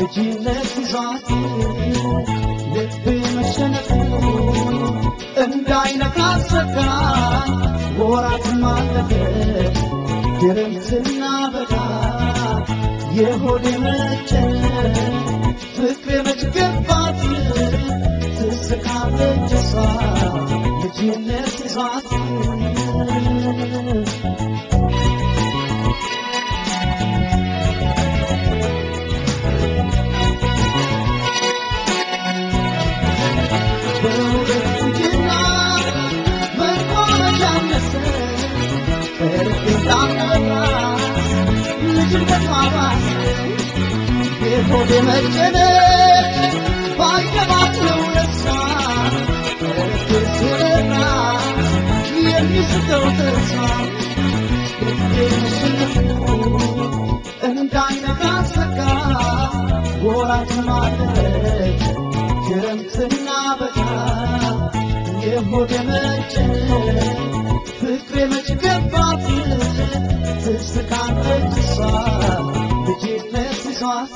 ልጅነት ይዟት ልቤ መሸነፉ እንዳይነካ ሰጋ ወራት ማለፈ ክረምትና በጋ የሆዴ መጨነቅ ፍቅሬ መች ገባት ትስቃለች እሷ ልጅነት ይዟት የሆዴ መጨነቅ ባይገባት ነው ለሷ እርግዝና የሚስተው ተስፋ እንዳይነጋ ሰጋ ወራት ማለች ክረምትና በጋ የሆዴ መጨነቅ ፍቅሬ መች ገባት ትስቃለች እሷ ልጅነት ይዟት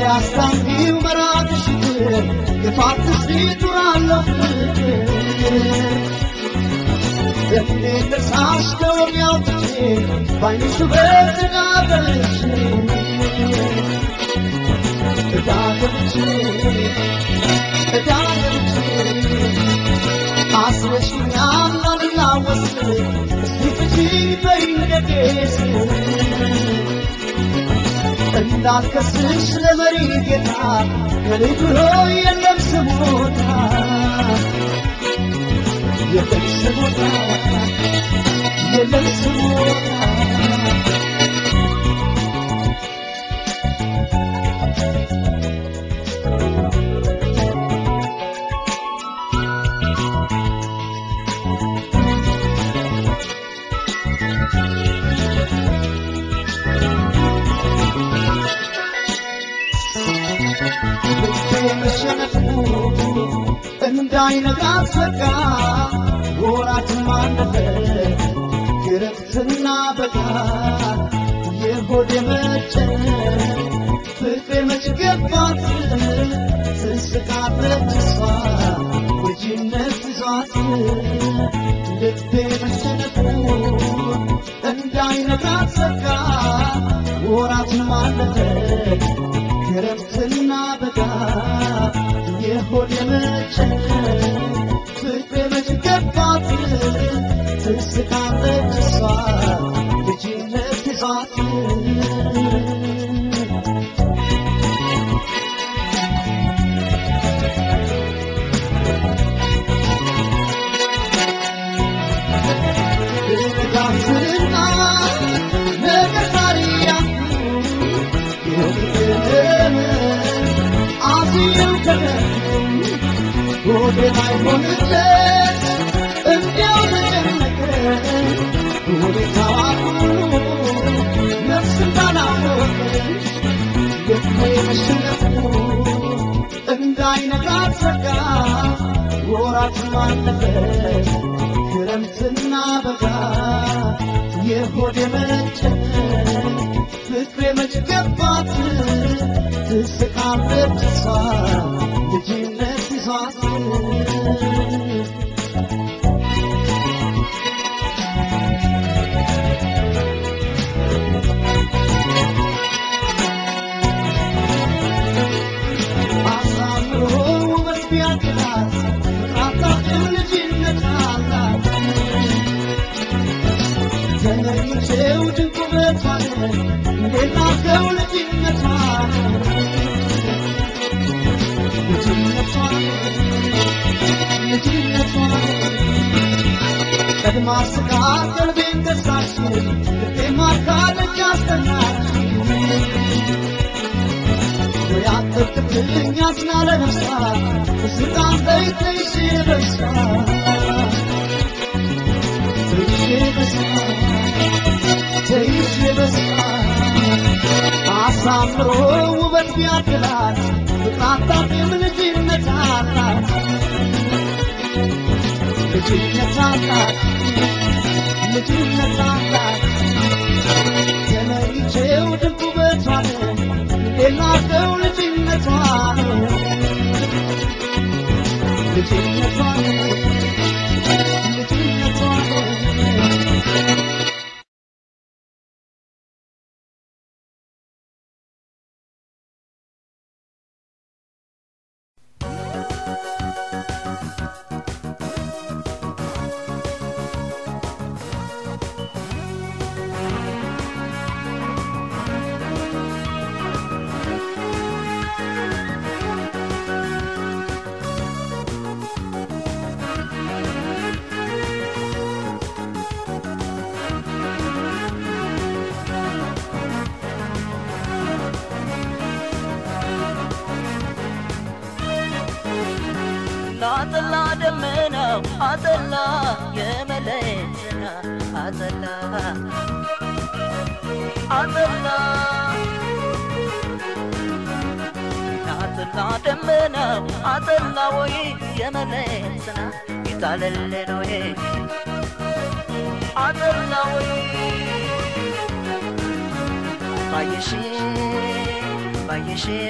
ያስታንጊው መራቅሽ የፋትስ ሊቱራለሁ የፍኔን ልርሳሽ ከወዲያው ትቼ ባይንሽ በትናበልሽ እዳገብቼ አስረሽኛል አልላወስ እስቲ ፍቺ በይንደጌስ እንዳልከስሽ ለመሪ ጌታ ከልጅ ብሎ የለም ስሞታ የለም ስሞታ የለም ስሞታ እንዳይነጋ ሰጋ ወራት ማለፈ ክረምትና በጋ የሆዴ መጨነቅ ፍቅሬ መች ገባት ትስቃለች እሷ ልጅነት ይዟት ልቤ መሸነፉ እንዳይነጋ ሰጋ ወራት ማለፈ ክረምትና በጋ የሆዴ መጨነቅ ፍቅሬ መች ገባት ትስቃለች እሷ ልጅነት ይዟት ጋብዝና ነገር ታሪያ ወደ ላይ ሆነች እንዲያው ተጨነቀ ወደ ታዋቁ ነፍስ እንዳላወቀ የመሸነፉ እንዳይነጋ ሰጋ ወራት ማለፈ ክረምትና በጋ የሆዴ መጨነቅ ፍቅሬ መች ገባት ትስቃለች እሷ ልጅነት ይዟት አሳምሮ ውበት ቢያግላት ፍቅራታችን ልጅነት አላት ተመኝቼው ድንቅ ውበቷን እንዴት ናገው ልጅነቷን ቀድማ ስቃ ቀልቤን ገዛች ልቤ ማርካለች አስጠናች ወያጥብቅብኝ አዝናለ ነፍሳ ስቃን በይተይሽ በሳ ተይሽ በሳ አሳምሮ ውበት ቢያድላት ፍቅራታም ልጅነታ ልጅነት አላት ልጅነት አላት የለይቼው ድንቅ ውበቷን የናቀው ልጅነቷን ልጅነቷን አጠላ ደመናው አጠላ የመለየትና አጠላ አጠላ አጠላ ደመናው አጠላ ወይ የመለየትና ይታለለ ነው አጠላ ወይ ባየሽ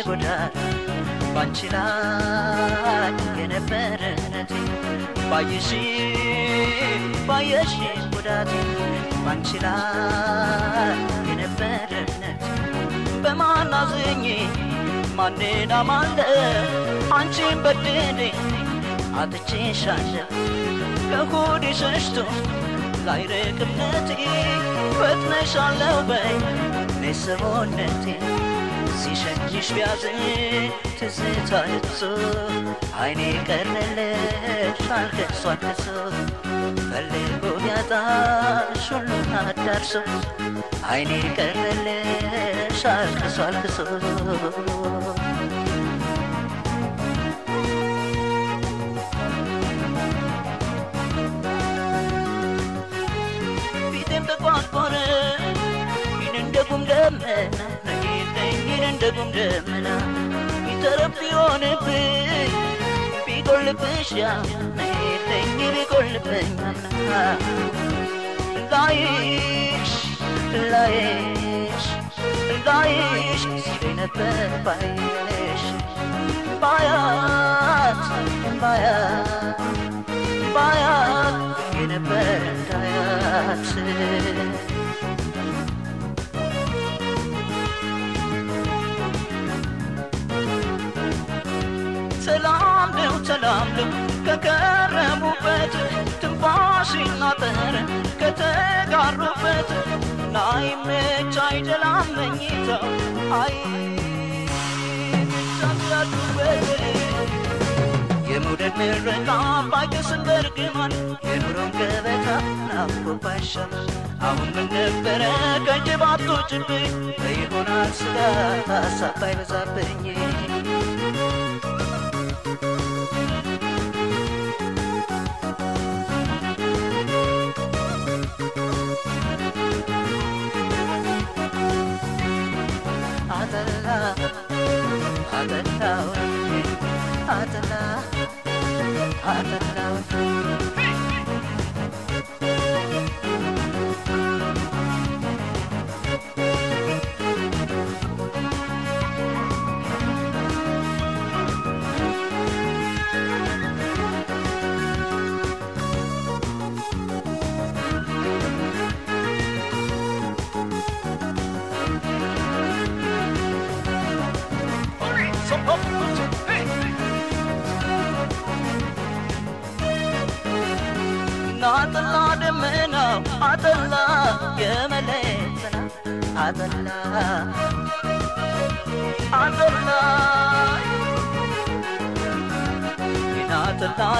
ጎዳና ባንቺላ የነበረነቴ ባየሽ ጉዳቴ ባንቺላ የነበረነቴ በማናዝኝ ማንና ማለ አንቺን በድኔ አጥቼሻለሁ ከሆዴ ሸሽቶ ላይርቅነቴ ፈጥነሻለሁ በይ ነሰቦነቴ ሲሸኝሽ ቢያዝን ትዝታልሶ አይኔ ቀርነለሽ አልከሶ ፈልጎ ቢያጣሽ ሁሉን አዳርሶ አይኔ ቀርነለሽ አልከሶ ፊቴም ተቋቆረ እንደጉም ደመና እንደጉም ደመና ይተረፍዮንብኝ ቢጎልብሽ ያነኝ ቢጎልብኝ አምና ላይሽ ሲለኝ ነበር ባይሽ ባያት የነበር እንዳያት ተላምደው ከከረሙበት ትንፋሽና ጠረ ከተጋሩበት ናይመች አይደላም መኝታው አይቻላሉበት የመውደድ ምረቃ ባይገስም በርግማን የኑሮን ገበታ ናፍቆባሻል አሁን ምን ነበረ ከንጅባቶ ጭብኝ በይሆናል ስጋት ሀሳብ አይበዛብኝ አጠላ ደመናው አጠላ የመለየትና አጠላ አጠላ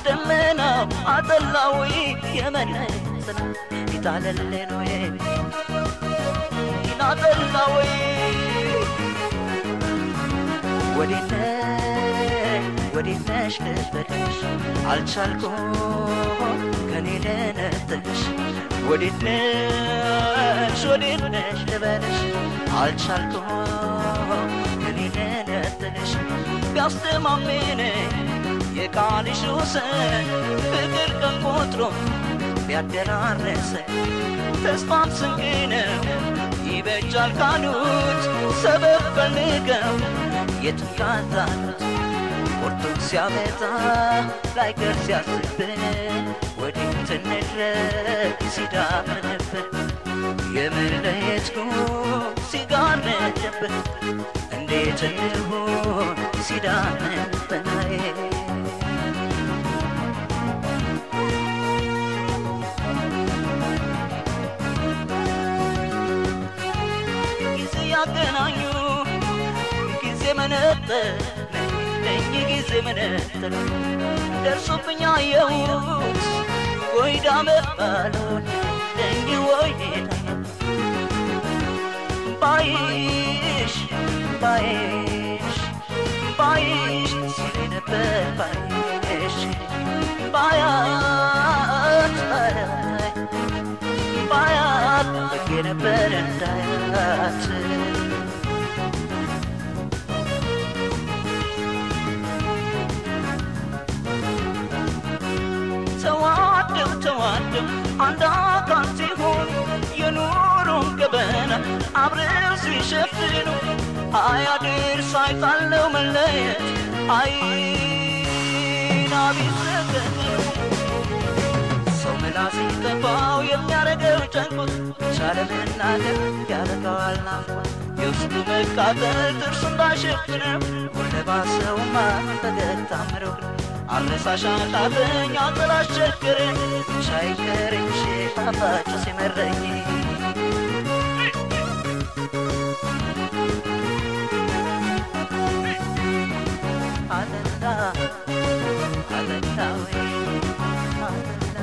ደመናው አጠላው የመለየትና ይታለለ ነው አጠላው ወዲነሽ ልበልሽ አልቻልኩም ከኔ ለነጥሽ ወዲነሽ ልበልሽ አልቻልኩም ከኔ ለነጥሽ ቢያስተማመነኝ የቃልሽ ወሰን ፍቅር ከቆጥሮ ቢያደራረሰ ተስፋም ስንቅ ነው ይበጃል ካሉት ሰበብ ፈልገው የትም ካጣሉት ቆርጦ ሲያመጣ ላይቀር ሲያስብን ወዴት እንድረስ ሲዳምንብን የመለየት ጉም ሲጋረድብን እንዴት እንሁን ሲዳምንብን ጊዜ ያገናኙ ጊዜ መነጠር ለኝ ጊዜ መነጠር ደርሶብኝ አየሁት ወይዳ መባሉን ለኝ ወይዳ ባይሽ ባይሽ ባይሽ ሲል ነበር ባይሽ ባያት ባያት ነበር እንዳያት ተዋደው አንድ አካል ሲሆን የኑሮን ገበና አብረው ሲሸፍኑ አያድርስ አይጣለው መለየት አይና ቢዘገኑ ሰው ምላስ ሲጠፋው የሚያረገው ጨንቆት ቻለ መናገር ያረገዋል ናፍቆት የውስጡ መቃጠል ጥርሱ እንዳሸፍነው ወለባሰውማ ፈገግታ አምረው አረሳሻ ጣፈኛ ጥላሸከረ ሻይከረሽ ጣፋጭ ሲመረኝ አለና አለናዊ አለና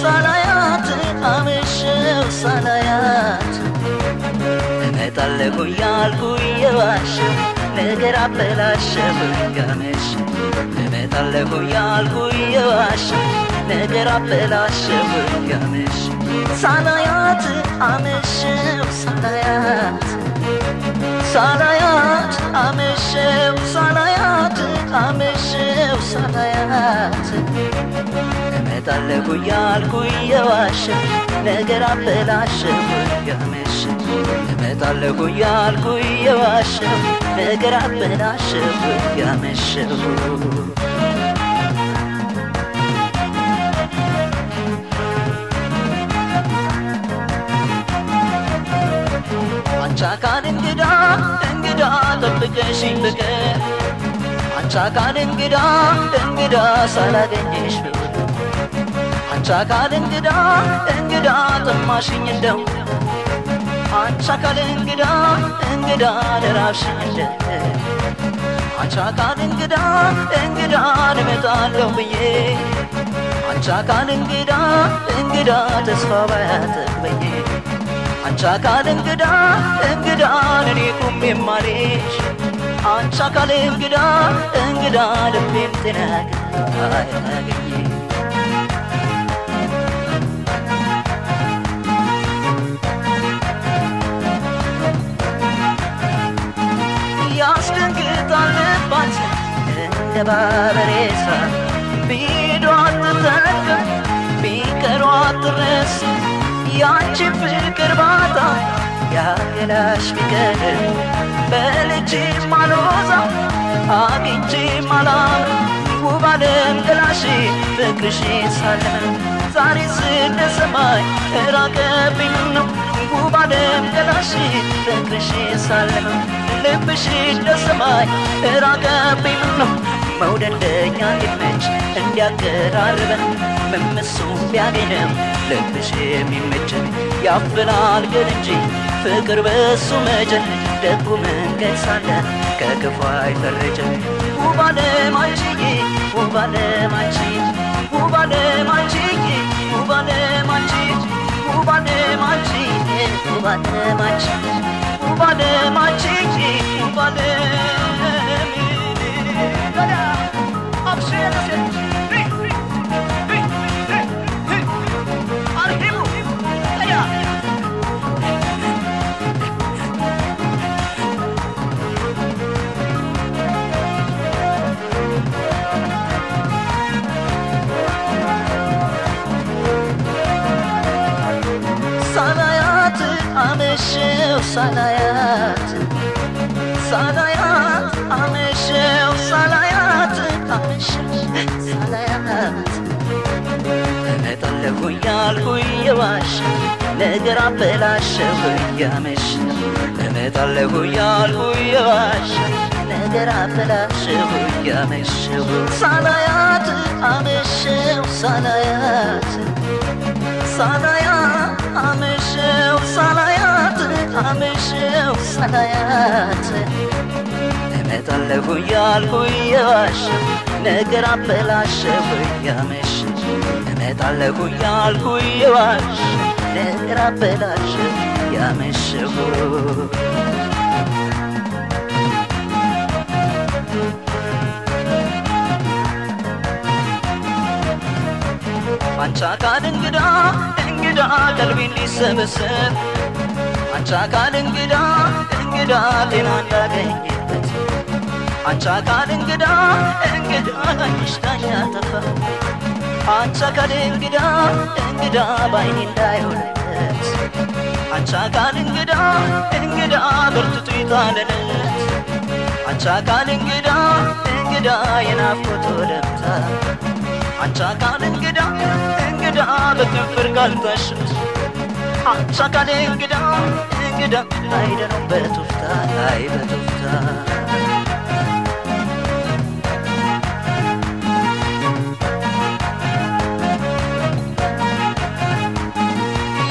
ሳላያት አመሸው ሳላያት እመጣለሁ ያልኩ የዋሸው ነገር አበላሸው ያመሸ እመጣለሁ ያልኩ የዋሸው ነገር አበላሸው ያመሸ ሳላያት አመሸው ሳላያት አመሸው ሳላያት አመሸው ሳላያት እመጣለሁ ያልኩ የዋሸው ነገር አበላሸው ያመሸ እመጣለሁ ያልኩ የዋሸው ነገር አበላሸው ያመሸው አንቺ አካል እንግዳ ጠብቀሽኝ ፍቅር አንቺ አካል እንግዳ ሳላገኝሽ አንቺ አካል እንግዳ ጠማሽኝ እንደው አንቺ አካል እንግዳ ደራሽኝ እንደው አንቺ አካል እንግዳ እመጣለሁ ብዬ አንቺ አካል እንግዳ ተስፋ ባያጠግበኝ አንቺ አካል እንግዳ እኔ ቁሜ ማለሽ አንቺ አካል እንግዳ ልቤም ጤና አያገኝ ያስደንግጣል ልባችን እንደ ባበሬሳ ቢዷት ተተካ ቢቀሯት ትረሳ ያንቺ ፍቅር ባታ ያገላሽ ቢቀር በልጅ ማሎዛ አግኝቼ ማላም ውብ ዓለም ገላሽ ፍቅርሽ ሳለም ዛሬ ስለ ሰማይ ራቀብኝ ነው ውባለም ገላሽ ፍቅርሽ ሳለማ ልብሽ ደሰማኝ ራቀብኝ ምነው መውደደኛ እንዲመች እንዲያቀራርበን መመሱ ቢያገኘም ልብሽ የሚመችን ያፍላል ግን እንጂ ፍቅር በሱ መጀን ደጉ መንገድ ሳለ ከክፉ አይፈረጀን ውባለም አንቺዬ ውባለም አንቺ ውባለም አንቺዬ ውባለም አንቺ ውባለም አንቺ ውባለም አንቺ ውባለም አንቺዬ ውባለም አብሽር ሳላያት አመሸው ሳላያት ሳላያት አመሸው ሳላያት አመሸው ሳላያት እመጣለሁ እያልኩ እየዋሸሁ ነገር አበላሸሁ እያመሸሁ እመጣለሁ እያልኩ እየዋሸሁ ነገር አበላሸሁ እያመሸሁ ሳላያት አመሸው ሳላያት ሳላያት አመሸው ሳላያት አመሸው ሳላያት እመጣለሁ እያልኩ እየዋሸሁ ነገር አበላሸሁ እያመሸሁ እመጣለሁ እያልኩ እየዋሸሁ ነገር አበላሸሁ እያመሸሁ አንቺ አካል እንግዳ እንግዳ ቀልቤን ሊሰበሰብ አንቺ አካል እንግዳ እንግዳ ጤና እንዳገኘበት አንቺ አካል እንግዳ እንግዳ ይሽታኛ ተፋ አንቺ አካል እንግዳ እንግዳ ባይኔ እንዳይሆንለት አንቺ አካል እንግዳ እንግዳ በርትቶ ይጣለለት አንቺ አካል እንግዳ እንግዳ የናፍቆት ወለምታ አንቺ አካል እንግዳ እንግዳ በክፍር ካልታሽት አንቺ አካል እንግዳ እንግዳ አይደለም በቱፍታ አይ በቱፍታ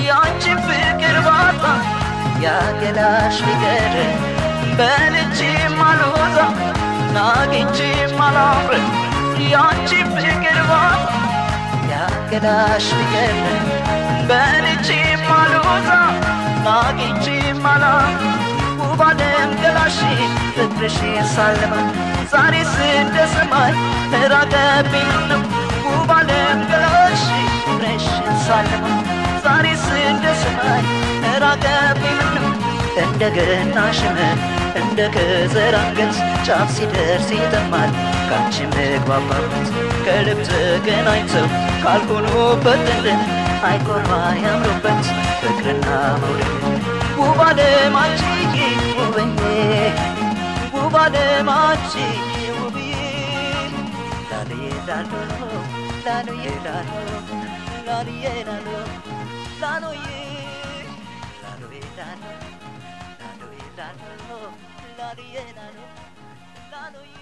ያንቺ ፍቅር ባጣ ያገላሽ ፍቅር በልጅ ማልወጣ ናግቼ ማላፍር ያንቺ ፍቅር ባጣ ያገላሽ ፍቅር በልጅ ማልወጣ ናግቼ ማላፍር ውባለም ገላሽ ፍቅርሽ ሳለማ ዛሬስ እንደ ሰማይ ራቀብኝ ነው ውባለም ገላሽ ፍቅርሽ ሳለማ ዛሬስ እንደ ሰማይ ራቀብኝ ነው እንደገና ሽመን እንደ ከዘር አንገት ጫፍ ሲደርስ ይጠማል ካንቺ መግባባት ከልብ ተገናኝተው ካልሆኑበት ጥልን አይቆርባ ያምሩበት ፍቅርና መውደድ ውባለም አንቺዬ ውብዬ ውባለም አንቺዬ ውብዬ ላልዬ ላሎ ላሎዬ ላሎ ላልዬ ላሎ ላሎዬ ላሎዬ ላሎ ላሎዬ ላሎ ላልዬ ላሎ ላሎዬ